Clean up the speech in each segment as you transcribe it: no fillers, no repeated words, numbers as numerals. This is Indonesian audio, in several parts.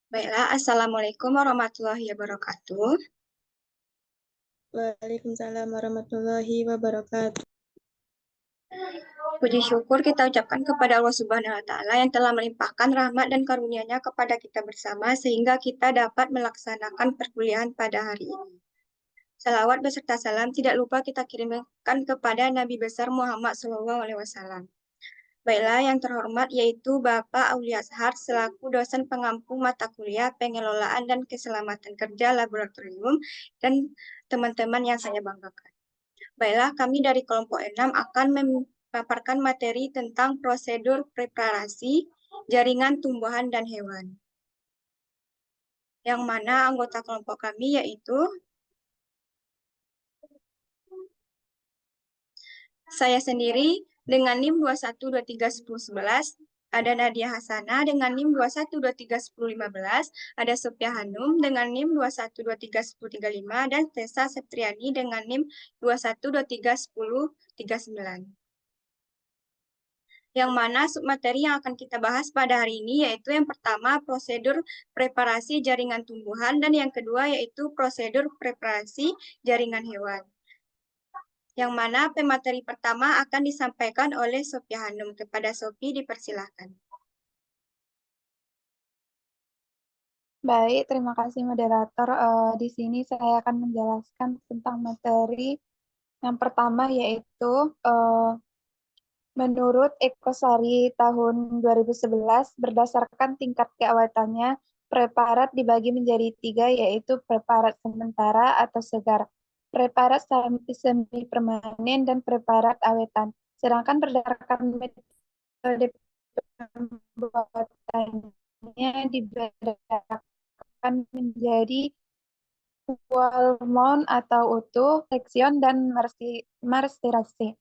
Baiklah, Assalamualaikum warahmatullahi wabarakatuh. Waalaikumsalam warahmatullahi wabarakatuh. Puji syukur kita ucapkan kepada Allah Subhanahu wa Ta'ala yang telah melimpahkan rahmat dan karunia-Nya kepada kita bersama sehingga kita dapat melaksanakan perkuliahan pada hari ini. Salawat beserta salam tidak lupa kita kirimkan kepada Nabi besar Muhammad SAW. Baiklah, yang terhormat yaitu Bapak Aulia Ashar selaku dosen pengampu mata kuliah pengelolaan dan keselamatan kerja laboratorium dan teman-teman yang saya banggakan. Baiklah, kami dari kelompok 6 akan memaparkan materi tentang prosedur preparasi jaringan tumbuhan dan hewan. Yang mana anggota kelompok kami yaitu saya sendiri dengan NIM 21231011, ada Nadia Hasana dengan NIM 21231015, ada Sophia Hanum dengan NIM 21231035, dan Tessa Septriani dengan NIM 21231039. Yang mana submateri yang akan kita bahas pada hari ini yaitu yang pertama prosedur preparasi jaringan tumbuhan dan yang kedua yaitu prosedur preparasi jaringan hewan. Yang mana pemateri pertama akan disampaikan oleh Sophia Hanum. Kepada Sophie dipersilahkan. Baik, terima kasih moderator. Di sini saya akan menjelaskan tentang materi yang pertama yaitu menurut Ekosari tahun 2011 berdasarkan tingkat keawetannya, preparat dibagi menjadi tiga yaitu preparat sementara atau segar, preparat semi permanen dan preparat awetan. Sedangkan berdasarkan metode pembuatannya dibedakan menjadi wall mount atau utuh, seksion, dan marstirasi.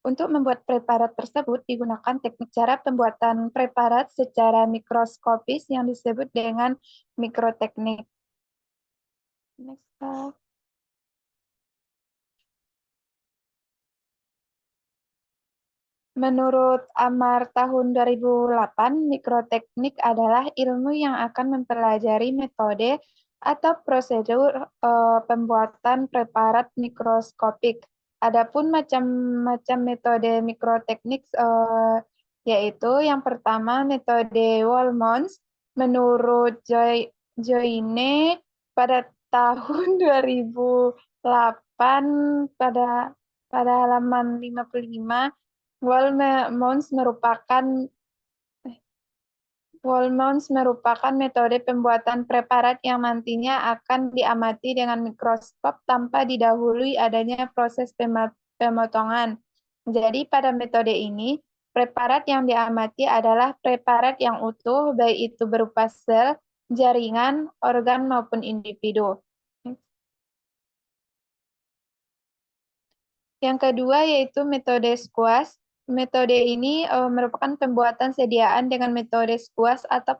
Untuk membuat preparat tersebut digunakan teknik cara pembuatan preparat secara mikroskopis yang disebut dengan mikroteknik. Next slide. Menurut Amar tahun 2008, mikroteknik adalah ilmu yang akan mempelajari metode atau prosedur pembuatan preparat mikroskopik. Adapun macam-macam metode mikroteknik yaitu yang pertama metode Wall-Mons. Menurut Joyne pada tahun 2008 pada halaman 55, Wall-Mons merupakan metode pembuatan preparat yang nantinya akan diamati dengan mikroskop tanpa didahului adanya proses pemotongan. Jadi pada metode ini, preparat yang diamati adalah preparat yang utuh, baik itu berupa sel, jaringan, organ, maupun individu. Yang kedua yaitu metode squash. Metode ini merupakan pembuatan sediaan dengan metode squash atau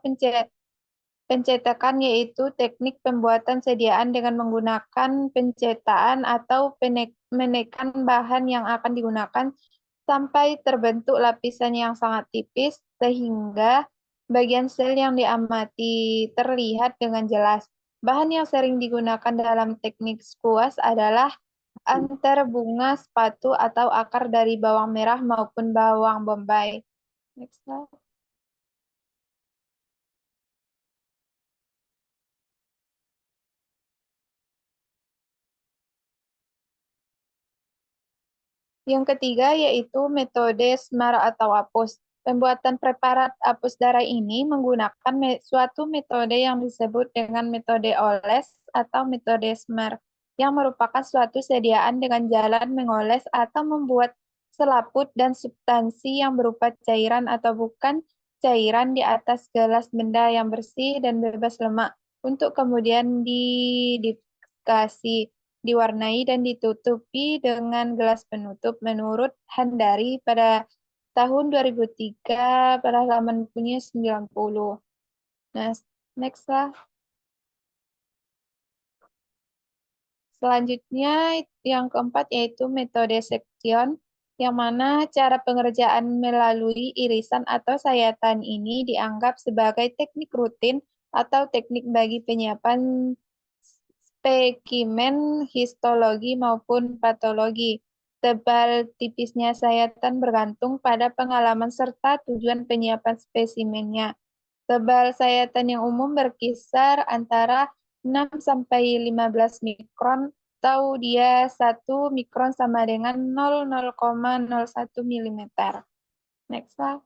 pencetakan, yaitu teknik pembuatan sediaan dengan menggunakan pencetakan atau menekan bahan yang akan digunakan sampai terbentuk lapisan yang sangat tipis sehingga bagian sel yang diamati terlihat dengan jelas. Bahan yang sering digunakan dalam teknik squash adalah antar bunga, sepatu, atau akar dari bawang merah maupun bawang bombay. Next slide. Yang ketiga yaitu metode SMAR atau apus. Pembuatan preparat apus darah ini menggunakan suatu metode yang disebut dengan metode oles atau metode SMAR, yang merupakan suatu sediaan dengan jalan mengoles atau membuat selaput dan substansi yang berupa cairan atau bukan cairan di atas gelas benda yang bersih dan bebas lemak untuk kemudian didikasi, diwarnai dan ditutupi dengan gelas penutup menurut Handari pada tahun 2003 pada halaman punya 90. Nah, next lah. Selanjutnya yang keempat yaitu metode seksion, yang mana cara pengerjaan melalui irisan atau sayatan ini dianggap sebagai teknik rutin atau teknik bagi penyiapan spesimen histologi maupun patologi. Tebal tipisnya sayatan bergantung pada pengalaman serta tujuan penyiapan spesimennya. Tebal sayatan yang umum berkisar antara 6 sampai 15 mikron atau dia 1 mikron sama dengan 0,01 mm. Next slide.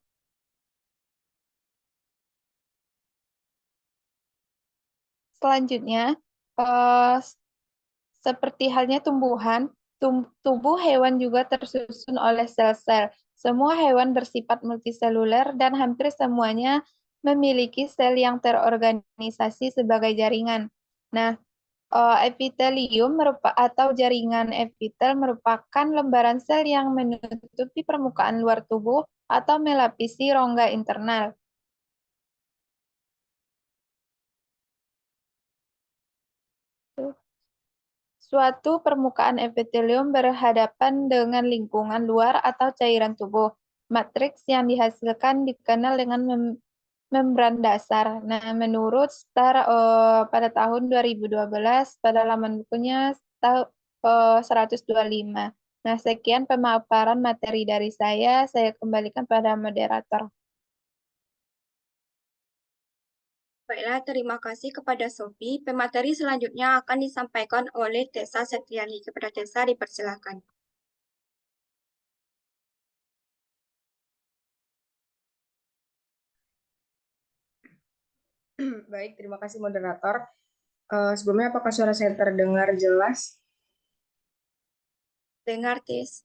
Selanjutnya, eh, seperti halnya tumbuhan, tubuh hewan juga tersusun oleh sel-sel. Semua hewan bersifat multiseluler dan hampir semuanya memiliki sel yang terorganisasi sebagai jaringan. Nah, epitelium atau jaringan epitel merupakan lembaran sel yang menutupi permukaan luar tubuh atau melapisi rongga internal. Suatu permukaan epitelium berhadapan dengan lingkungan luar atau cairan tubuh. Matriks yang dihasilkan dikenal dengan membran dasar. Nah, menurut Starr pada tahun 2012 pada laman bukunya 125. Nah, sekian pemaparan materi dari saya kembalikan pada moderator. Baiklah, terima kasih kepada Sophie. Pemateri selanjutnya akan disampaikan oleh Tessa Septriani. Kepada Tessa dipersilakan. Baik, terima kasih moderator. Sebelumnya apakah suara saya terdengar jelas? Dengar, Tes.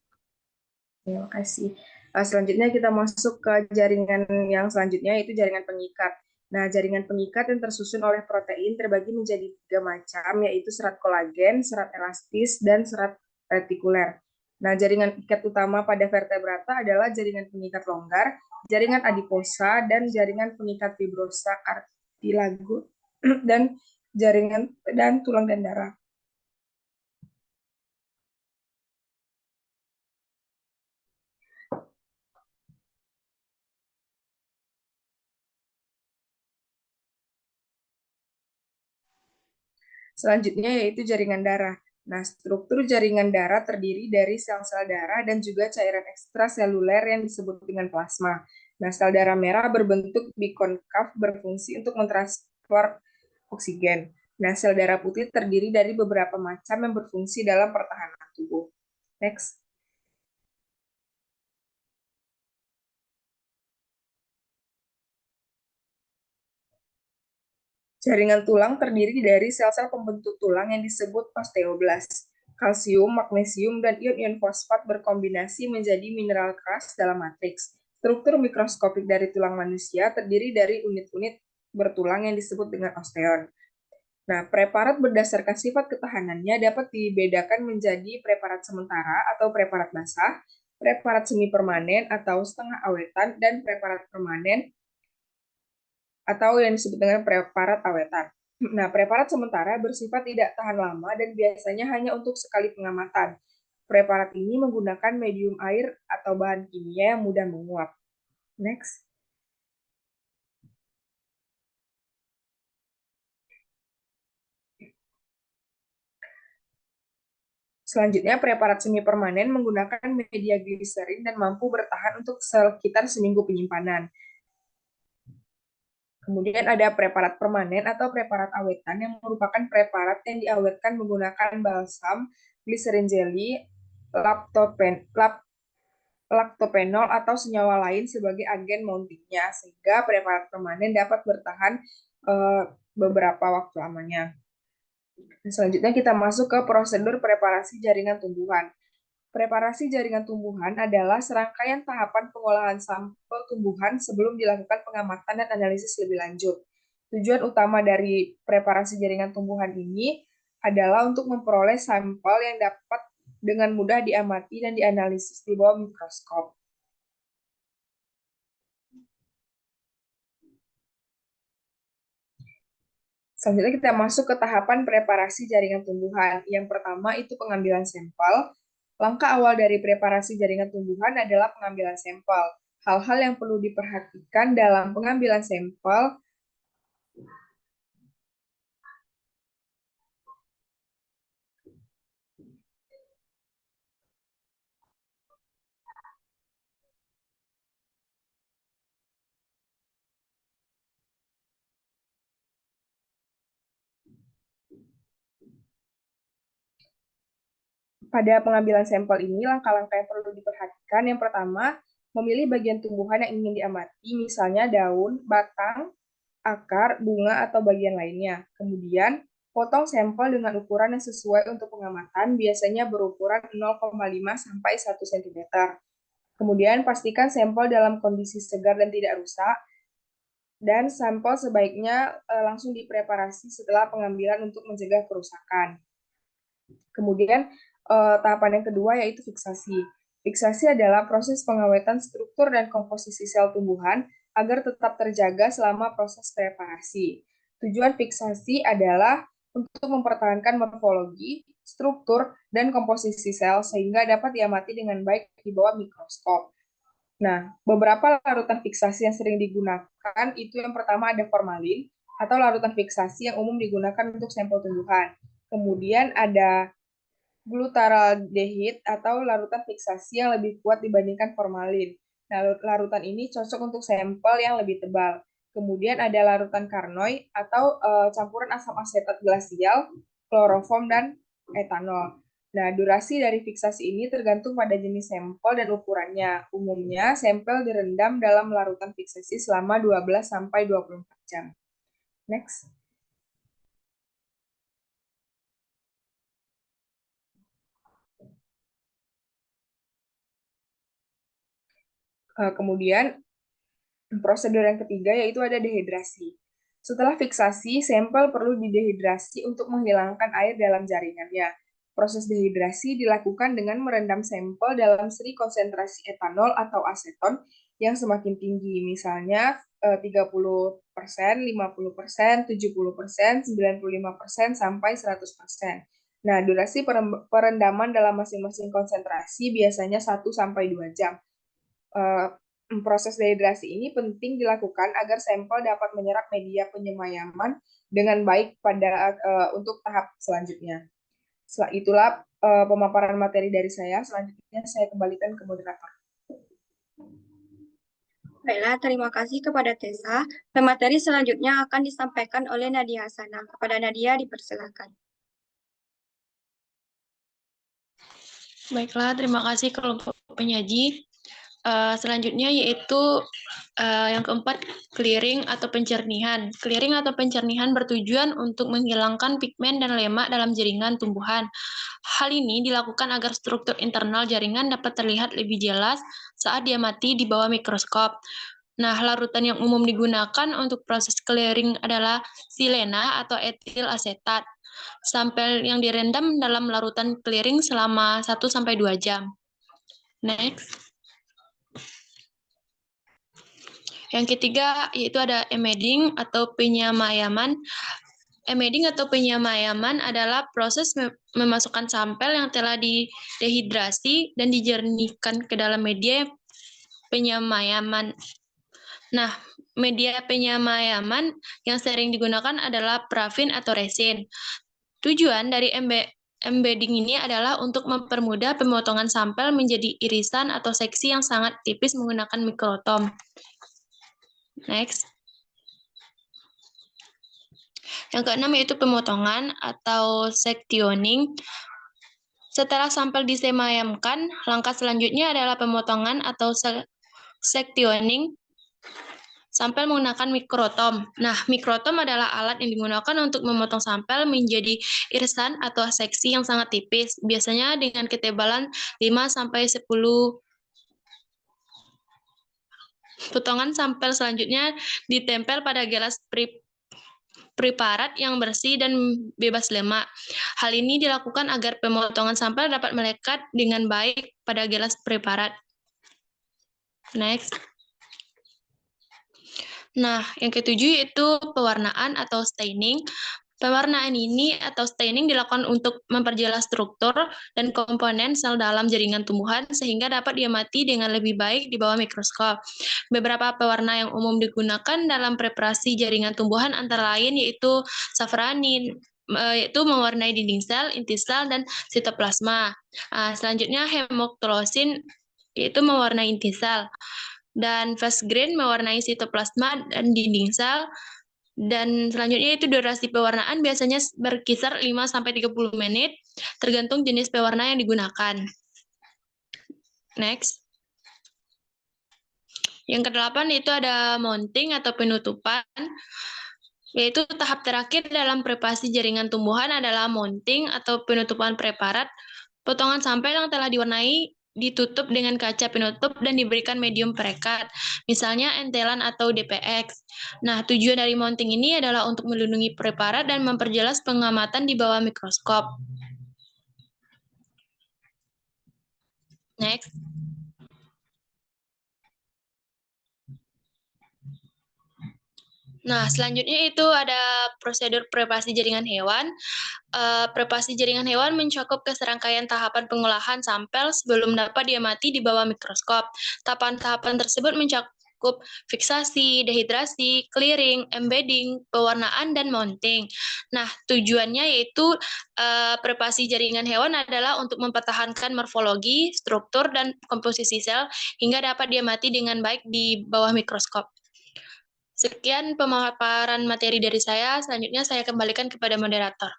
Terima kasih. Selanjutnya kita masuk ke jaringan yang selanjutnya, yaitu jaringan pengikat. Nah, jaringan pengikat yang tersusun oleh protein terbagi menjadi 3 macam, yaitu serat kolagen, serat elastis, dan serat retikuler. Nah, jaringan ikat utama pada vertebrata adalah jaringan pengikat longgar, jaringan adiposa, dan jaringan pengikat fibrosa kartilago, dan jaringan dan tulang dan darah. Selanjutnya yaitu jaringan darah. Nah, struktur jaringan darah terdiri dari sel-sel darah dan juga cairan ekstraseluler yang disebut dengan plasma. Nah, sel darah merah berbentuk bikonkav berfungsi untuk mentransfer oksigen. Nah, sel darah putih terdiri dari beberapa macam yang berfungsi dalam pertahanan tubuh. Next. Jaringan tulang terdiri dari sel-sel pembentuk tulang yang disebut osteoblast. Kalsium, magnesium, dan ion-ion fosfat berkombinasi menjadi mineral keras dalam matriks. Struktur mikroskopik dari tulang manusia terdiri dari unit-unit bertulang yang disebut dengan osteon. Nah, preparat berdasarkan sifat ketahanannya dapat dibedakan menjadi preparat sementara atau preparat basah, preparat semi permanen atau setengah awetan, dan preparat permanen atau yang disebut dengan preparat awetan. Nah, preparat sementara bersifat tidak tahan lama dan biasanya hanya untuk sekali pengamatan. Preparat ini menggunakan medium air atau bahan kimia yang mudah menguap. Next. Selanjutnya, preparat semi permanen menggunakan media gliserin dan mampu bertahan untuk sekitar seminggu penyimpanan. Kemudian ada preparat permanen atau preparat awetan yang merupakan preparat yang diawetkan menggunakan balsam, gliserin jelly, laktopenol atau senyawa lain sebagai agen mountingnya, sehingga preparat permanen dapat bertahan beberapa waktu lamanya. Selanjutnya kita masuk ke prosedur preparasi jaringan tumbuhan. Preparasi jaringan tumbuhan adalah serangkaian tahapan pengolahan sampel tumbuhan sebelum dilakukan pengamatan dan analisis lebih lanjut. Tujuan utama dari preparasi jaringan tumbuhan ini adalah untuk memperoleh sampel yang dapat dengan mudah diamati dan dianalisis di bawah mikroskop. Selanjutnya kita masuk ke tahapan preparasi jaringan tumbuhan. Yang pertama itu pengambilan sampel. Langkah awal dari preparasi jaringan tumbuhan adalah pengambilan sampel. Hal-hal yang perlu diperhatikan dalam pengambilan sampel Pada pengambilan sampel ini, langkah-langkah yang perlu diperhatikan. Yang pertama, memilih bagian tumbuhan yang ingin diamati, misalnya daun, batang, akar, bunga, atau bagian lainnya. Kemudian, potong sampel dengan ukuran yang sesuai untuk pengamatan, biasanya berukuran 0,5 sampai 1 cm. Kemudian, pastikan sampel dalam kondisi segar dan tidak rusak, dan sampel sebaiknya langsung dipreparasi setelah pengambilan untuk mencegah kerusakan. Kemudian, tahapan yang kedua yaitu fiksasi. Fiksasi adalah proses pengawetan struktur dan komposisi sel tumbuhan agar tetap terjaga selama proses preparasi. Tujuan fiksasi adalah untuk mempertahankan morfologi, struktur, dan komposisi sel sehingga dapat diamati dengan baik di bawah mikroskop. Nah, beberapa larutan fiksasi yang sering digunakan itu yang pertama ada formalin atau larutan fiksasi yang umum digunakan untuk sampel tumbuhan. Kemudian ada glutaraldehid atau larutan fiksasi yang lebih kuat dibandingkan formalin. Nah, larutan ini cocok untuk sampel yang lebih tebal. Kemudian ada larutan karnoy atau campuran asam asetat glasial, kloroform, dan etanol. Nah, durasi dari fiksasi ini tergantung pada jenis sampel dan ukurannya. Umumnya, sampel direndam dalam larutan fiksasi selama 12-24 jam. Next. Kemudian, prosedur yang ketiga yaitu ada dehidrasi. Setelah fiksasi, sampel perlu didehidrasi untuk menghilangkan air dalam jaringannya. Proses dehidrasi dilakukan dengan merendam sampel dalam seri konsentrasi etanol atau aseton yang semakin tinggi, misalnya 30%, 50%, 70%, 95%, sampai 100%. Nah, durasi perendaman dalam masing-masing konsentrasi biasanya 1-2 jam. Proses dehidrasi ini penting dilakukan agar sampel dapat menyerap media penyemayaman dengan baik pada untuk tahap selanjutnya. Setelah itulah pemaparan materi dari saya. Selanjutnya saya kembalikan ke moderator. Baiklah, terima kasih kepada Tessa. Materi selanjutnya akan disampaikan oleh Nadia Hasanah. Kepada Nadia dipersilakan. Baiklah, terima kasih kelompok penyaji. Selanjutnya yaitu yang keempat, clearing atau pencernihan. Clearing atau pencernihan bertujuan untuk menghilangkan pigmen dan lemak dalam jaringan tumbuhan. Hal ini dilakukan agar struktur internal jaringan dapat terlihat lebih jelas saat diamati di bawah mikroskop. Nah, larutan yang umum digunakan untuk proses clearing adalah silena atau etil asetat. Sampel yang direndam dalam larutan clearing selama 1-2 jam. Next. Yang ketiga yaitu ada embedding atau penyamayaman. Embedding atau penyamayaman adalah proses memasukkan sampel yang telah didehidrasi dan dijernihkan ke dalam media penyamayaman. Nah, media penyamayaman yang sering digunakan adalah parafin atau resin. Tujuan dari embedding ini adalah untuk mempermudah pemotongan sampel menjadi irisan atau seksi yang sangat tipis menggunakan mikrotom. Next. Yang keenam yaitu pemotongan atau sectioning. Setelah sampel disemayamkan, langkah selanjutnya adalah pemotongan atau sectioning sampel menggunakan mikrotom. Nah, mikrotom adalah alat yang digunakan untuk memotong sampel menjadi irisan atau seksi yang sangat tipis, biasanya dengan ketebalan 5-10. Potongan sampel selanjutnya ditempel pada gelas preparat yang bersih dan bebas lemak. Hal ini dilakukan agar pemotongan sampel dapat melekat dengan baik pada gelas preparat. Next. Nah, yang ketujuh yaitu pewarnaan atau staining. Pewarnaan ini atau staining dilakukan untuk memperjelas struktur dan komponen sel dalam jaringan tumbuhan sehingga dapat diamati dengan lebih baik di bawah mikroskop. Beberapa pewarna yang umum digunakan dalam preparasi jaringan tumbuhan antara lain yaitu safranin, yaitu mewarnai dinding sel, inti sel, dan sitoplasma. Selanjutnya hemoclosin, yaitu mewarnai inti sel. Dan fast green mewarnai sitoplasma dan dinding sel. Dan selanjutnya itu durasi pewarnaan biasanya berkisar 5-30 menit tergantung jenis pewarna yang digunakan. Next. Yang kedelapan itu ada mounting atau penutupan, yaitu tahap terakhir dalam preparasi jaringan tumbuhan adalah mounting atau penutupan preparat. Potongan sampel yang telah diwarnai ditutup dengan kaca penutup dan diberikan medium perekat, misalnya entelan atau DPX. Nah, tujuan dari mounting ini adalah untuk melindungi preparat dan memperjelas pengamatan di bawah mikroskop. Next. Nah, selanjutnya itu ada prosedur preparasi jaringan hewan. Preparasi jaringan hewan mencakup keserangkaian tahapan pengolahan sampel sebelum dapat diamati di bawah mikroskop. Tahapan-tahapan tersebut mencakup fiksasi, dehidrasi, clearing, embedding, pewarnaan, dan mounting. Nah, tujuannya yaitu preparasi jaringan hewan adalah untuk mempertahankan morfologi, struktur, dan komposisi sel hingga dapat diamati dengan baik di bawah mikroskop. Sekian pemaparan materi dari saya. Selanjutnya saya kembalikan kepada moderator.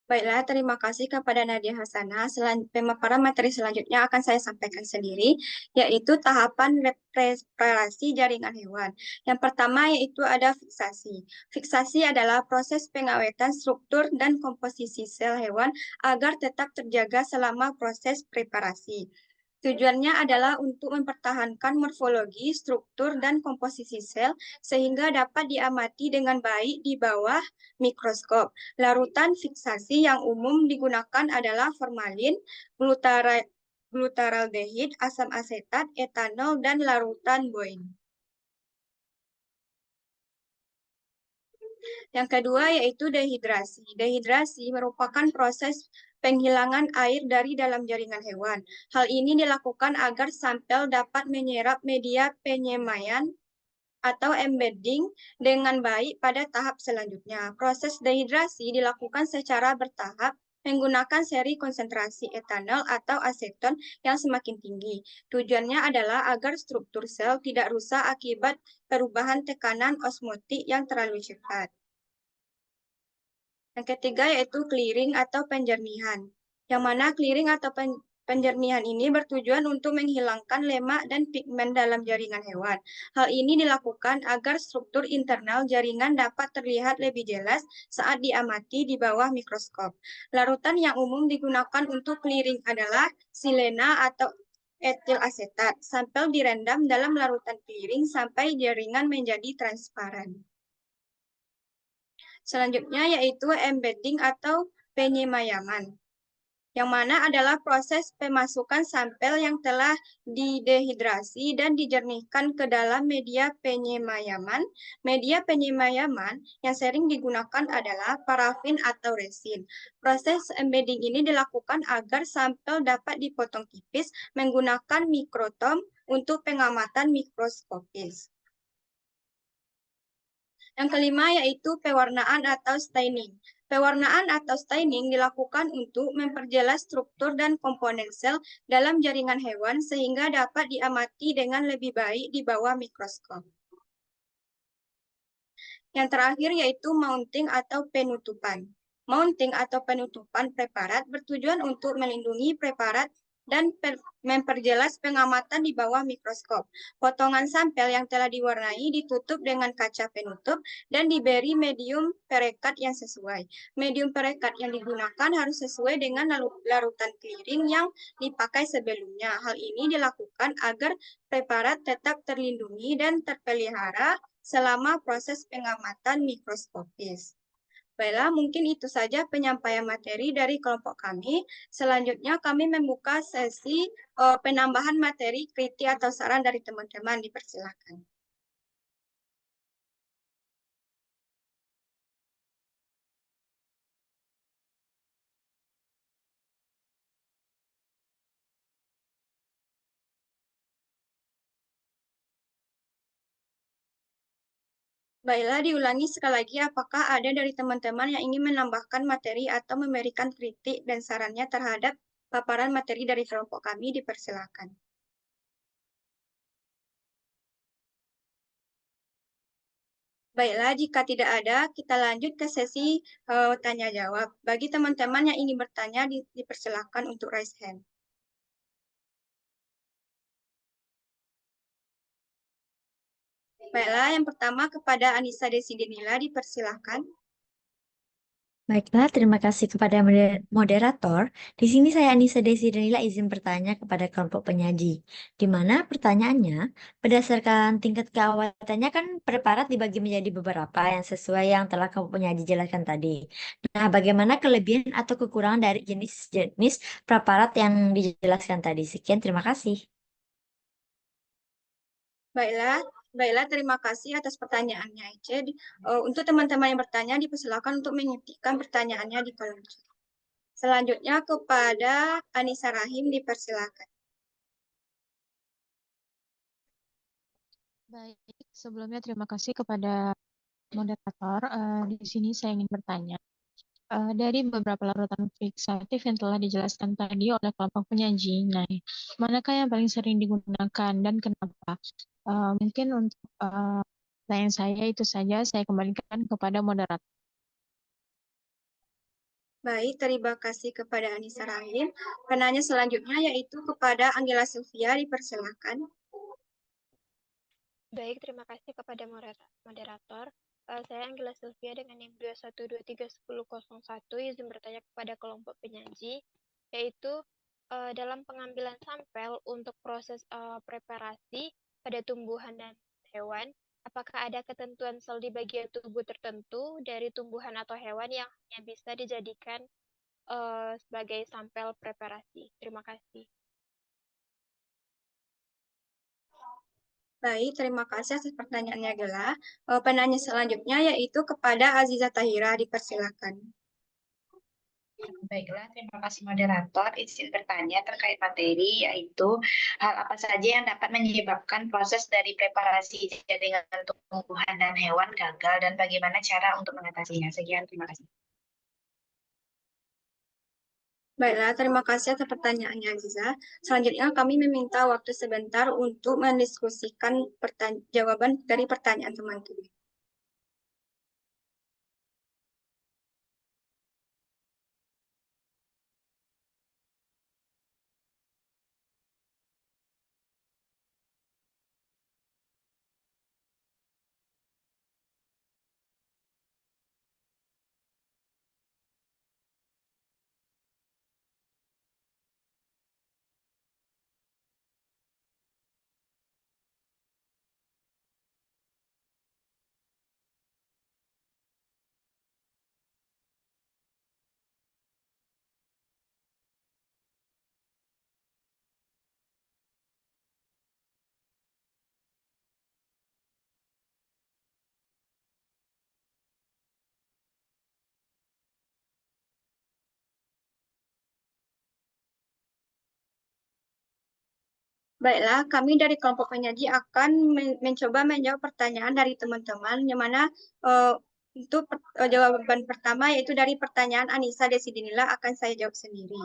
Baiklah, terima kasih kepada Nadia Hasanah. Pemaparan materi selanjutnya akan saya sampaikan sendiri, yaitu tahapan preparasi jaringan hewan. Yang pertama yaitu ada fiksasi. Fiksasi adalah proses pengawetan struktur dan komposisi sel hewan agar tetap terjaga selama proses preparasi. Tujuannya adalah untuk mempertahankan morfologi, struktur, dan komposisi sel sehingga dapat diamati dengan baik di bawah mikroskop. Larutan fiksasi yang umum digunakan adalah formalin, glutaraldehid, asam asetat, etanol, dan larutan boin. Yang kedua yaitu dehidrasi. Dehidrasi merupakan proses penghilangan air dari dalam jaringan hewan. Hal ini dilakukan agar sampel dapat menyerap media penyemaian atau embedding dengan baik pada tahap selanjutnya. Proses dehidrasi dilakukan secara bertahap menggunakan seri konsentrasi etanol atau aseton yang semakin tinggi. Tujuannya adalah agar struktur sel tidak rusak akibat perubahan tekanan osmotik yang terlalu cepat. Yang ketiga yaitu clearing atau penjernihan. Yang mana clearing atau penjernihan ini bertujuan untuk menghilangkan lemak dan pigmen dalam jaringan hewan. Hal ini dilakukan agar struktur internal jaringan dapat terlihat lebih jelas saat diamati di bawah mikroskop. Larutan yang umum digunakan untuk clearing adalah silena atau etil asetat. Sampel direndam dalam larutan clearing sampai jaringan menjadi transparan. Selanjutnya yaitu embedding atau penyemayaman, yang mana adalah proses pemasukan sampel yang telah didehidrasi dan dijernihkan ke dalam media penyemayaman. Media penyemayaman yang sering digunakan adalah parafin atau resin. Proses embedding ini dilakukan agar sampel dapat dipotong tipis menggunakan mikrotom untuk pengamatan mikroskopis. Yang kelima yaitu pewarnaan atau staining. Pewarnaan atau staining dilakukan untuk memperjelas struktur dan komponen sel dalam jaringan hewan sehingga dapat diamati dengan lebih baik di bawah mikroskop. Yang terakhir yaitu mounting atau penutupan. Mounting atau penutupan preparat bertujuan untuk melindungi preparat dan memperjelas pengamatan di bawah mikroskop. Potongan sampel yang telah diwarnai ditutup dengan kaca penutup dan diberi medium perekat yang sesuai. Medium perekat yang digunakan harus sesuai dengan larutan clearing yang dipakai sebelumnya. Hal ini dilakukan agar preparat tetap terlindungi dan terpelihara selama proses pengamatan mikroskopis. Baiklah, mungkin itu saja penyampaian materi dari kelompok kami. Selanjutnya kami membuka sesi penambahan materi, kritik atau saran dari teman-teman. Dipersilakan. Baiklah, diulangi sekali lagi apakah ada dari teman-teman yang ingin menambahkan materi atau memberikan kritik dan sarannya terhadap paparan materi dari kelompok kami, dipersilakan. Baiklah, jika tidak ada, kita lanjut ke sesi tanya jawab. Bagi teman-teman yang ingin bertanya, dipersilakan untuk raise hand. Baiklah, yang pertama kepada Anissa Desidenila, dipersilakan. Baiklah, terima kasih kepada moderator. Di sini saya Anissa Desidenila izin bertanya kepada kelompok penyaji. Di mana pertanyaannya, berdasarkan tingkat keawatannya kan preparat dibagi menjadi beberapa yang sesuai yang telah kelompok penyaji jelaskan tadi. Nah, bagaimana kelebihan atau kekurangan dari jenis-jenis preparat yang dijelaskan tadi? Sekian, terima kasih. Baiklah, terima kasih atas pertanyaannya, Ece. Untuk teman-teman yang bertanya, dipersilakan untuk mengetikkan pertanyaannya di kolom chat. Selanjutnya kepada Anissa Rahim, dipersilakan. Baik, sebelumnya terima kasih kepada moderator. Di sini saya ingin bertanya. Dari beberapa larutan fixatif yang telah dijelaskan tadi oleh kelompok penyaji, nah, manakah yang paling sering digunakan dan kenapa? Mungkin untuk pertanyaan saya itu saja, saya kembalikan kepada moderator. Baik, terima kasih kepada Anissa Rahim. Penanya selanjutnya yaitu kepada Anggela Sylvia, dipersilakan. Baik, terima kasih kepada moderator. Saya Anggela Sylvia dengan NIM 2123101 izin bertanya kepada kelompok penyaji, yaitu dalam pengambilan sampel untuk proses preparasi pada tumbuhan dan hewan, apakah ada ketentuan sel di bagian tubuh tertentu dari tumbuhan atau hewan yang hanya bisa dijadikan sebagai sampel preparasi? Terima kasih. Baik, terima kasih atas pertanyaannya, Gela. Penanya selanjutnya yaitu kepada Aziza Tahira, dipersilakan. Baiklah, terima kasih moderator. Izin bertanya terkait materi, yaitu hal apa saja yang dapat menyebabkan proses dari preparasi jaringan tumbuhan dan hewan gagal dan bagaimana cara untuk mengatasinya. Sekian, terima kasih. Baiklah, terima kasih atas pertanyaannya, Aziza. Selanjutnya kami meminta waktu sebentar untuk mendiskusikan jawaban dari pertanyaan teman-teman. Baiklah, kami dari kelompok penyaji akan mencoba menjawab pertanyaan dari teman-teman, yang mana untuk jawaban pertama yaitu dari pertanyaan Anissa Desidinila akan saya jawab sendiri.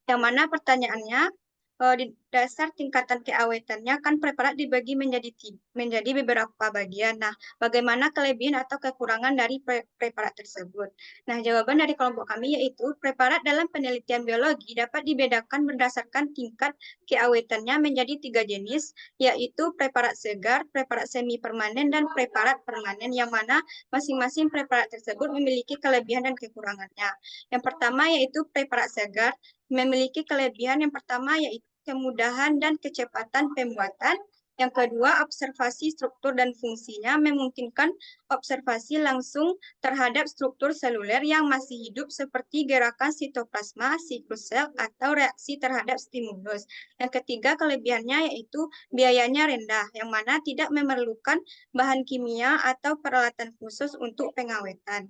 Yang mana pertanyaannya, di dasar tingkatan keawetannya kan preparat dibagi menjadi beberapa bagian. Nah, bagaimana kelebihan atau kekurangan dari preparat tersebut? Nah, jawaban dari kelompok kami yaitu preparat dalam penelitian biologi dapat dibedakan berdasarkan tingkat keawetannya menjadi 3 jenis, yaitu preparat segar, preparat semi permanen, dan preparat permanen, yang mana masing-masing preparat tersebut memiliki kelebihan dan kekurangannya. Yang pertama yaitu preparat segar, memiliki kelebihan yang pertama yaitu kemudahan dan kecepatan pembuatan. Yang kedua, observasi struktur dan fungsinya memungkinkan observasi langsung terhadap struktur seluler yang masih hidup seperti gerakan sitoplasma, siklus sel, atau reaksi terhadap stimulus. Yang ketiga, kelebihannya yaitu biayanya rendah, yang mana tidak memerlukan bahan kimia atau peralatan khusus untuk pengawetan.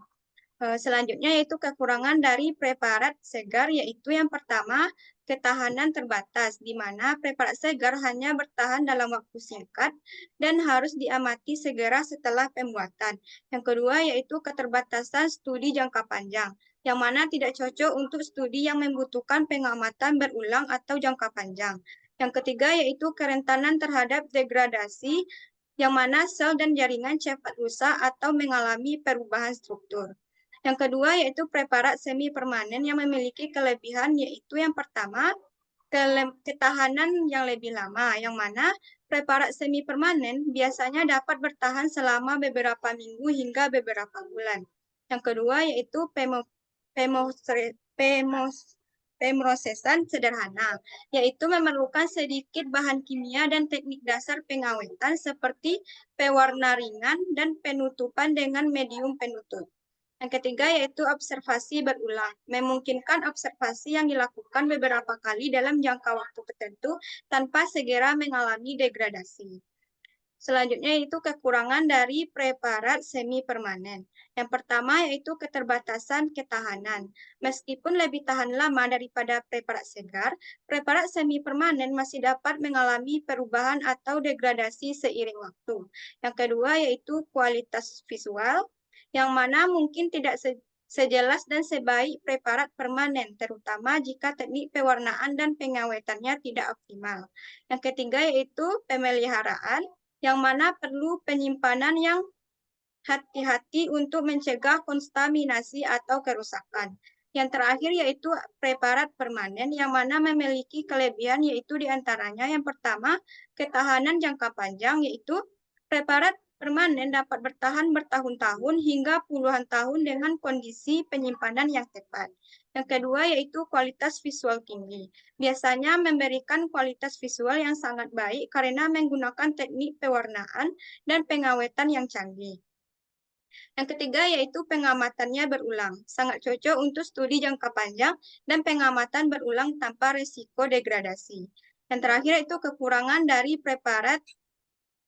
Selanjutnya yaitu kekurangan dari preparat segar, yaitu yang pertama, ketahanan terbatas, di mana preparat segar hanya bertahan dalam waktu singkat dan harus diamati segera setelah pembuatan. Yang kedua yaitu keterbatasan studi jangka panjang, yang mana tidak cocok untuk studi yang membutuhkan pengamatan berulang atau jangka panjang. Yang ketiga yaitu kerentanan terhadap degradasi, yang mana sel dan jaringan cepat rusak atau mengalami perubahan struktur. Yang kedua yaitu preparat semi permanen yang memiliki kelebihan, yaitu yang pertama, ketahanan yang lebih lama, yang mana preparat semi permanen biasanya dapat bertahan selama beberapa minggu hingga beberapa bulan. Yang kedua yaitu pemrosesan sederhana, yaitu memerlukan sedikit bahan kimia dan teknik dasar pengawetan seperti pewarna ringan dan penutupan dengan medium penutup. Yang ketiga yaitu observasi berulang, memungkinkan observasi yang dilakukan beberapa kali dalam jangka waktu tertentu tanpa segera mengalami degradasi. Selanjutnya yaitu kekurangan dari preparat semi permanen. Yang pertama yaitu keterbatasan ketahanan. Meskipun lebih tahan lama daripada preparat segar, preparat semi permanen masih dapat mengalami perubahan atau degradasi seiring waktu. Yang kedua yaitu kualitas visual, yang mana mungkin tidak sejelas dan sebaik preparat permanen, terutama jika teknik pewarnaan dan pengawetannya tidak optimal. Yang ketiga yaitu pemeliharaan, yang mana perlu penyimpanan yang hati-hati untuk mencegah kontaminasi atau kerusakan. Yang terakhir yaitu preparat permanen, yang mana memiliki kelebihan yaitu diantaranya yang pertama, ketahanan jangka panjang, yaitu preparat permanen dapat bertahan bertahun-tahun hingga puluhan tahun dengan kondisi penyimpanan yang tepat. Yang kedua yaitu kualitas visual tinggi. Biasanya memberikan kualitas visual yang sangat baik karena menggunakan teknik pewarnaan dan pengawetan yang canggih. Yang ketiga yaitu pengamatannya berulang. Sangat cocok untuk studi jangka panjang dan pengamatan berulang tanpa risiko degradasi. Yang terakhir itu kekurangan dari preparat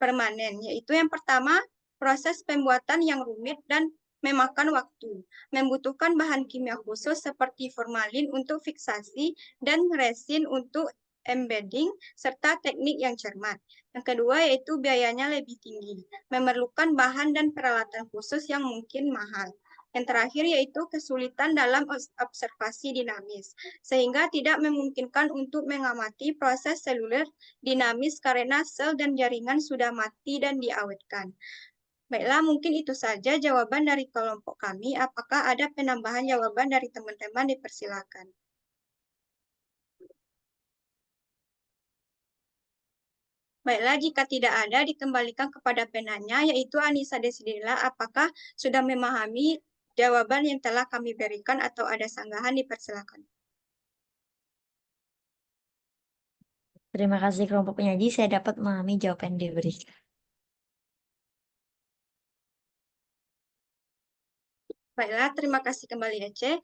permanen, yaitu yang pertama, proses pembuatan yang rumit dan memakan waktu, membutuhkan bahan kimia khusus seperti formalin untuk fiksasi dan resin untuk embedding, serta teknik yang cermat. Yang kedua yaitu biayanya lebih tinggi, memerlukan bahan dan peralatan khusus yang mungkin mahal. Yang terakhir yaitu kesulitan dalam observasi dinamis, sehingga tidak memungkinkan untuk mengamati proses seluler dinamis karena sel dan jaringan sudah mati dan diawetkan. Baiklah, mungkin itu saja jawaban dari kelompok kami. Apakah ada penambahan jawaban dari teman-teman? Dipersilakan. Baiklah, jika tidak ada, dikembalikan kepada penanya, yaitu Anissa Desidela. Apakah sudah memahami jawaban yang telah kami berikan atau ada sanggahan? Dipersilakan. Terima kasih kelompok penyaji, saya dapat memahami jawaban yang diberikan. Baiklah, terima kasih kembali Ece.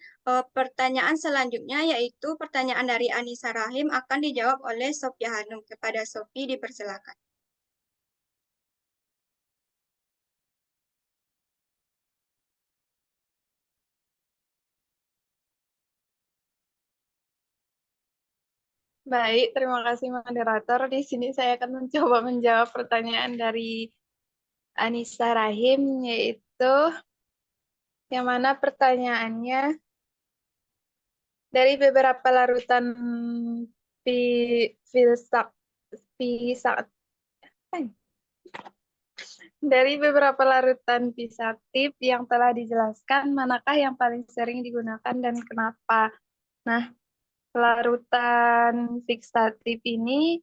Pertanyaan selanjutnya yaitu pertanyaan dari Anissa Rahim akan dijawab oleh Sophia Hanum. Kepada Sophie dipersilakan. Baik, terima kasih moderator. Di sini saya akan mencoba menjawab pertanyaan dari Anissa Rahim, yaitu yang mana pertanyaannya dari beberapa larutan dari beberapa larutan pisaktif yang telah dijelaskan, manakah yang paling sering digunakan dan kenapa? Nah, larutan fiksatif ini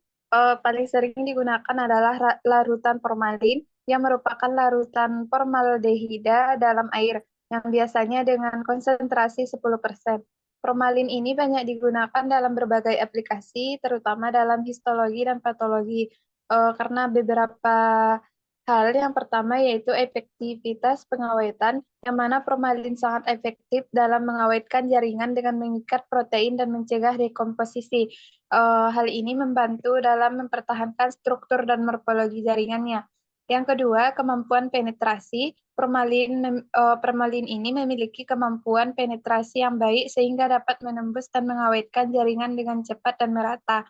paling sering digunakan adalah larutan formalin yang merupakan larutan formaldehida dalam air yang biasanya dengan konsentrasi 10%. Formalin ini banyak digunakan dalam berbagai aplikasi, terutama dalam histologi dan patologi, karena beberapa hal. Yang pertama yaitu efektivitas pengawetan, yang mana formalin sangat efektif dalam mengawetkan jaringan dengan mengikat protein dan mencegah dekomposisi. Hal ini membantu dalam mempertahankan struktur dan morfologi jaringannya. Yang kedua, kemampuan penetrasi. Formalin ini memiliki kemampuan penetrasi yang baik sehingga dapat menembus dan mengawetkan jaringan dengan cepat dan merata.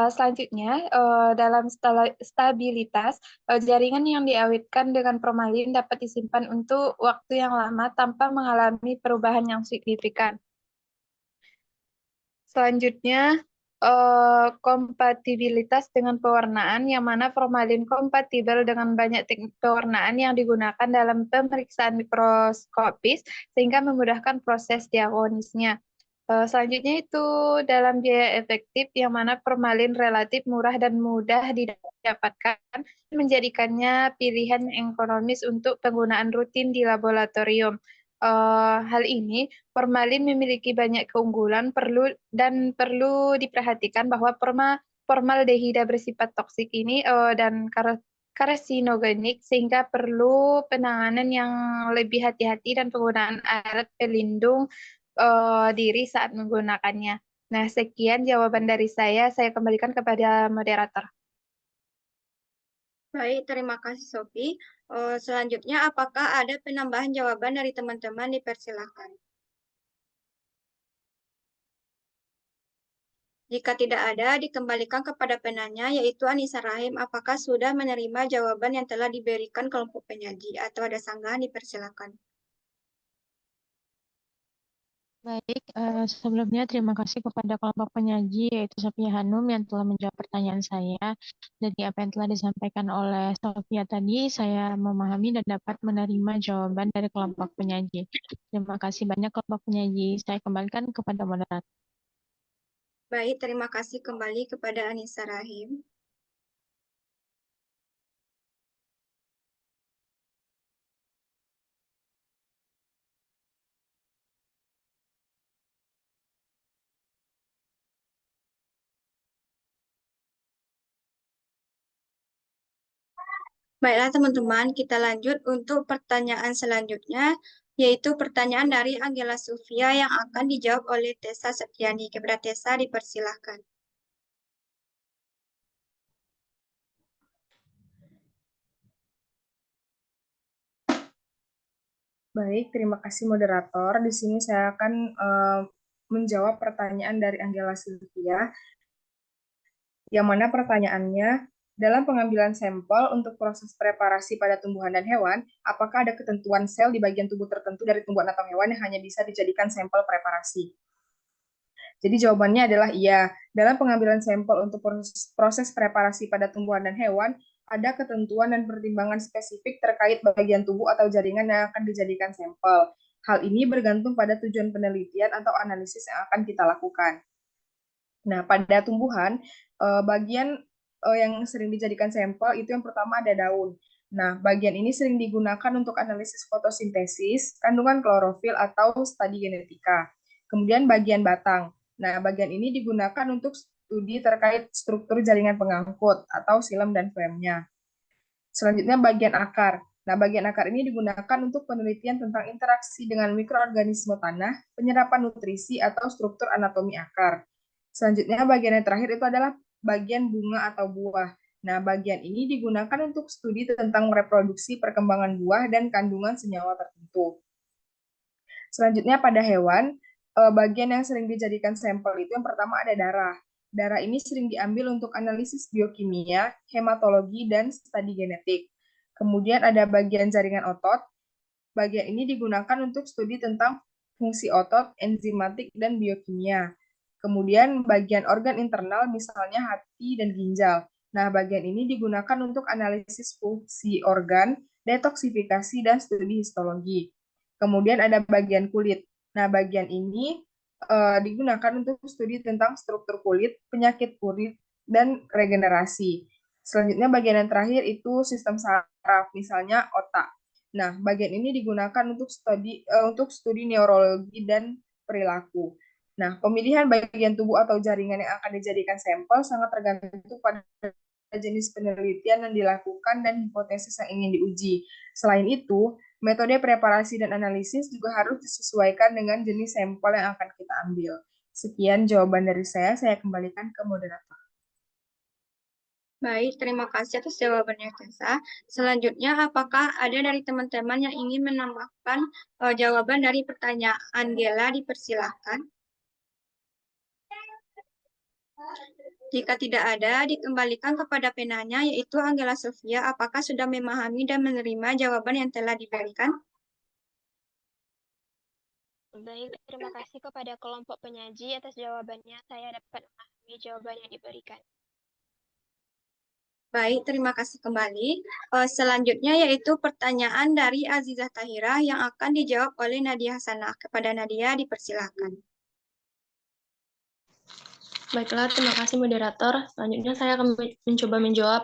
Selanjutnya, dalam stabilitas, jaringan yang diawetkan dengan formalin dapat disimpan untuk waktu yang lama tanpa mengalami perubahan yang signifikan. Selanjutnya, kompatibilitas dengan pewarnaan, yang mana formalin kompatibel dengan banyak teknik pewarnaan yang digunakan dalam pemeriksaan mikroskopis, sehingga memudahkan proses diagnosisnya. Selanjutnya itu dalam biaya efektif, yang mana formalin relatif murah dan mudah didapatkan, menjadikannya pilihan yang ekonomis untuk penggunaan rutin di laboratorium. Hal ini, formalin memiliki banyak keunggulan perlu diperhatikan bahwa formaldehida bersifat toksik ini dan karsinogenik, sehingga perlu penanganan yang lebih hati-hati dan penggunaan alat pelindung diri saat menggunakannya. Nah, sekian jawaban dari saya. Saya kembalikan kepada moderator. Baik, terima kasih Sophie. Selanjutnya, apakah ada penambahan jawaban dari teman-teman? Dipersilakan. Jika tidak ada, dikembalikan kepada penanya, yaitu Anissa Rahim. Apakah sudah menerima jawaban yang telah diberikan kelompok penyaji atau ada sanggahan? Dipersilakan. Baik, sebelumnya terima kasih kepada kelompok penyaji, yaitu Sophia Hanum yang telah menjawab pertanyaan saya. Dari apa yang telah disampaikan oleh Sophia tadi, saya memahami dan dapat menerima jawaban dari kelompok penyaji. Terima kasih banyak kelompok penyaji. Saya kembalikan kepada moderator. Baik, terima kasih kembali kepada Anissa Rahim. Baiklah teman-teman, kita lanjut untuk pertanyaan selanjutnya, yaitu pertanyaan dari Angela Sofia yang akan dijawab oleh Tessa Septiani. Kepada Tessa, dipersilahkan. Baik, terima kasih moderator. Di sini saya akan menjawab pertanyaan dari Angela Sylvia, yang mana pertanyaannya, dalam pengambilan sampel untuk proses preparasi pada tumbuhan dan hewan, apakah ada ketentuan sel di bagian tubuh tertentu dari tumbuhan atau hewan yang hanya bisa dijadikan sampel preparasi? Jadi jawabannya adalah iya. Dalam pengambilan sampel untuk proses preparasi pada tumbuhan dan hewan, ada ketentuan dan pertimbangan spesifik terkait bagian tubuh atau jaringan yang akan dijadikan sampel. Hal ini bergantung pada tujuan penelitian atau analisis yang akan kita lakukan. Nah, pada tumbuhan, bagian yang sering dijadikan sampel itu yang pertama ada daun. Nah, bagian ini sering digunakan untuk analisis fotosintesis, kandungan klorofil, atau studi genetika. Kemudian bagian batang. Nah, bagian ini digunakan untuk studi terkait struktur jaringan pengangkut atau silem dan flemnya. Selanjutnya bagian akar. Nah, bagian akar ini digunakan untuk penelitian tentang interaksi dengan mikroorganisme tanah, penyerapan nutrisi, atau struktur anatomi akar. Selanjutnya, bagian yang terakhir itu adalah bagian bunga atau buah. Nah, bagian ini digunakan untuk studi tentang reproduksi perkembangan buah dan kandungan senyawa tertentu. Selanjutnya, pada hewan, bagian yang sering dijadikan sampel itu yang pertama ada darah. Darah ini sering diambil untuk analisis biokimia, hematologi, dan studi genetik. Kemudian ada bagian jaringan otot. Bagian ini digunakan untuk studi tentang fungsi otot, enzimatik, dan biokimia. Kemudian bagian organ internal misalnya hati dan ginjal. Nah, bagian ini digunakan untuk analisis fungsi organ, detoksifikasi, dan studi histologi. Kemudian ada bagian kulit. Nah, bagian ini digunakan untuk studi tentang struktur kulit, penyakit kulit, dan regenerasi. Selanjutnya bagian yang terakhir itu sistem saraf, misalnya otak. Nah, bagian ini digunakan untuk studi neurologi dan perilaku. Nah, pemilihan bagian tubuh atau jaringan yang akan dijadikan sampel sangat tergantung pada jenis penelitian yang dilakukan dan hipotesis yang ingin diuji. Selain itu, metode preparasi dan analisis juga harus disesuaikan dengan jenis sampel yang akan kita ambil. Sekian jawaban dari saya kembalikan ke moderator. Baik, terima kasih atas jawabannya, Tessa. Selanjutnya, apakah ada dari teman-teman yang ingin menambahkan jawaban dari pertanyaan Angela? Dipersilahkan. Jika tidak ada, dikembalikan kepada penanya, yaitu Angela Sofia. Apakah sudah memahami dan menerima jawaban yang telah diberikan? Baik, terima kasih kepada kelompok penyaji atas jawabannya. Saya dapat memahami jawaban yang diberikan. Baik, terima kasih kembali. Selanjutnya yaitu pertanyaan dari Azizah Tahira yang akan dijawab oleh Nadia Hasanah. Kepada Nadia, dipersilakan. Baiklah, terima kasih moderator. Selanjutnya saya akan mencoba menjawab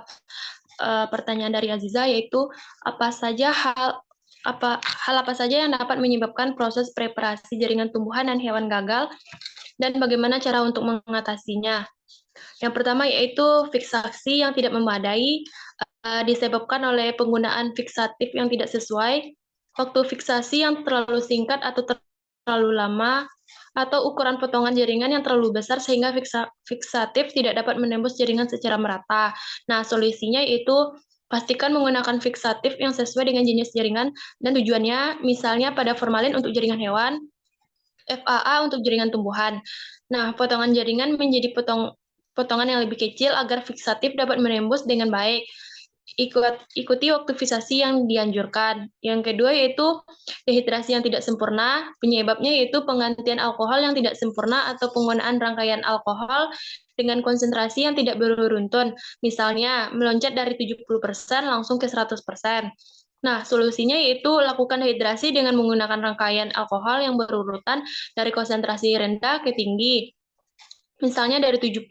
pertanyaan dari Aziza, yaitu hal apa saja yang dapat menyebabkan proses preparasi jaringan tumbuhan dan hewan gagal, dan bagaimana cara untuk mengatasinya. Yang pertama yaitu fiksasi yang tidak memadai, disebabkan oleh penggunaan fiksatif yang tidak sesuai, waktu fiksasi yang terlalu singkat atau terlalu lama, atau ukuran potongan jaringan yang terlalu besar sehingga fiksatif tidak dapat menembus jaringan secara merata. Nah, solusinya yaitu pastikan menggunakan fiksatif yang sesuai dengan jenis jaringan dan tujuannya, misalnya pada formalin untuk jaringan hewan, FAA untuk jaringan tumbuhan. Nah, potongan jaringan menjadi potongan yang lebih kecil agar fiksatif dapat menembus dengan baik. Ikuti waktu fiksasi yang dianjurkan. Yang kedua yaitu dehidrasi yang tidak sempurna. Penyebabnya yaitu penggantian alkohol yang tidak sempurna atau penggunaan rangkaian alkohol dengan konsentrasi yang tidak berurutan. Misalnya, meloncat dari 70% langsung ke 100%. Nah, solusinya yaitu lakukan dehidrasi dengan menggunakan rangkaian alkohol yang berurutan dari konsentrasi rendah ke tinggi. Misalnya dari 70%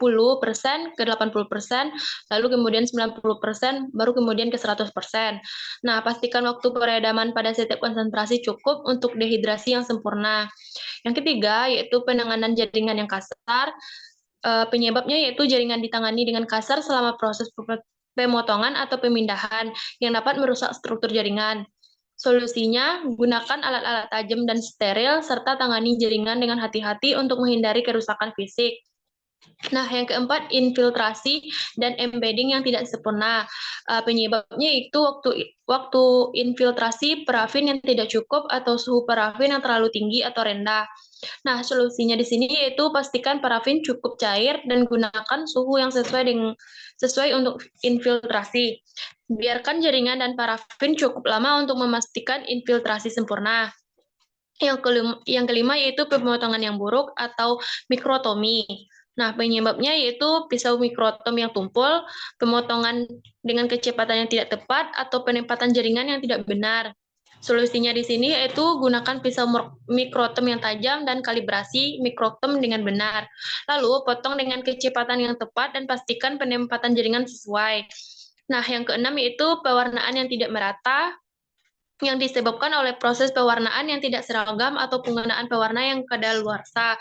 ke 80%, lalu kemudian 90%, baru kemudian ke 100%. Nah, pastikan waktu peredaman pada setiap konsentrasi cukup untuk dehidrasi yang sempurna. Yang ketiga, yaitu penanganan jaringan yang kasar. Penyebabnya yaitu jaringan ditangani dengan kasar selama proses pemotongan atau pemindahan yang dapat merusak struktur jaringan. Solusinya, gunakan alat-alat tajam dan steril, serta tangani jaringan dengan hati-hati untuk menghindari kerusakan fisik. Nah, yang keempat, infiltrasi dan embedding yang tidak sempurna. Penyebabnya itu waktu infiltrasi parafin yang tidak cukup atau suhu parafin yang terlalu tinggi atau rendah. Nah, solusinya di sini yaitu pastikan parafin cukup cair dan gunakan suhu yang sesuai untuk infiltrasi. Biarkan jaringan dan parafin cukup lama untuk memastikan infiltrasi sempurna. Yang kelima yaitu pemotongan yang buruk atau mikrotomi. Nah, penyebabnya yaitu pisau mikrotom yang tumpul, pemotongan dengan kecepatan yang tidak tepat, atau penempatan jaringan yang tidak benar. Solusinya di sini yaitu gunakan pisau mikrotom yang tajam dan kalibrasi mikrotom dengan benar. Lalu, potong dengan kecepatan yang tepat dan pastikan penempatan jaringan sesuai. Nah, yang keenam yaitu pewarnaan yang tidak merata, yang disebabkan oleh proses pewarnaan yang tidak seragam atau penggunaan pewarna yang kadaluarsa.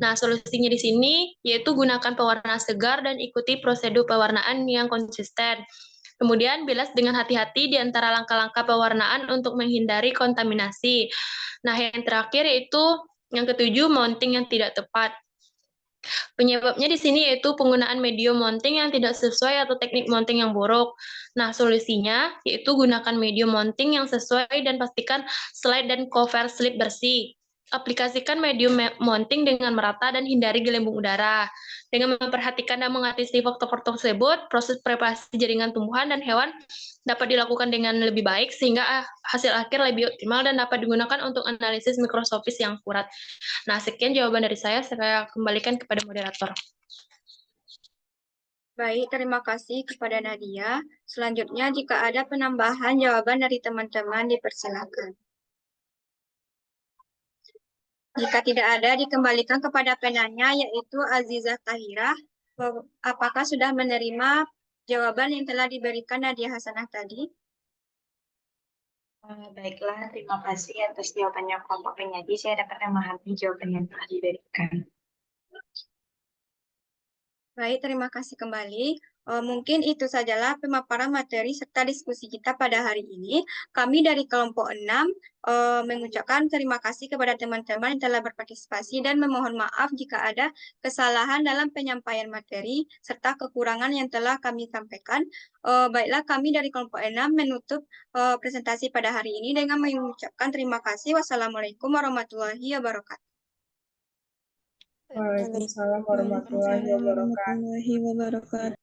Nah, solusinya di sini yaitu gunakan pewarna segar dan ikuti prosedur pewarnaan yang konsisten. Kemudian bilas dengan hati-hati di antara langkah-langkah pewarnaan untuk menghindari kontaminasi. Nah, yang terakhir yaitu yang ketujuh, mounting yang tidak tepat. Penyebabnya di sini yaitu penggunaan medium mounting yang tidak sesuai atau teknik mounting yang buruk. Nah, solusinya yaitu gunakan medium mounting yang sesuai dan pastikan slide dan cover slip bersih. Aplikasikan medium mounting dengan merata dan hindari gelembung udara. Dengan memperhatikan dan mengatasi faktor-faktor tersebut, proses preparasi jaringan tumbuhan dan hewan dapat dilakukan dengan lebih baik sehingga hasil akhir lebih optimal dan dapat digunakan untuk analisis mikroskopis yang akurat. Nah, sekian jawaban dari saya kembalikan kepada moderator. Baik, terima kasih kepada Nadia. Selanjutnya, jika ada penambahan jawaban dari teman-teman, dipersilakan. Jika tidak ada, dikembalikan kepada penanya, yaitu Azizah Tahira. Apakah sudah menerima jawaban yang telah diberikan Nadia Hasanah tadi? Baiklah, terima kasih atas jawabannya kelompok penyaji. Saya dapat memahami jawaban yang telah diberikan. Baik, terima kasih kembali. Mungkin itu sajalah pemaparan materi serta diskusi kita pada hari ini. Kami dari kelompok 6 mengucapkan terima kasih kepada teman-teman yang telah berpartisipasi dan memohon maaf jika ada kesalahan dalam penyampaian materi serta kekurangan yang telah kami sampaikan. Baiklah, kami dari kelompok 6 menutup presentasi pada hari ini dengan mengucapkan terima kasih. Wassalamualaikum warahmatullahi wabarakatuh. Waalaikumsalam warahmatullahi wabarakatuh.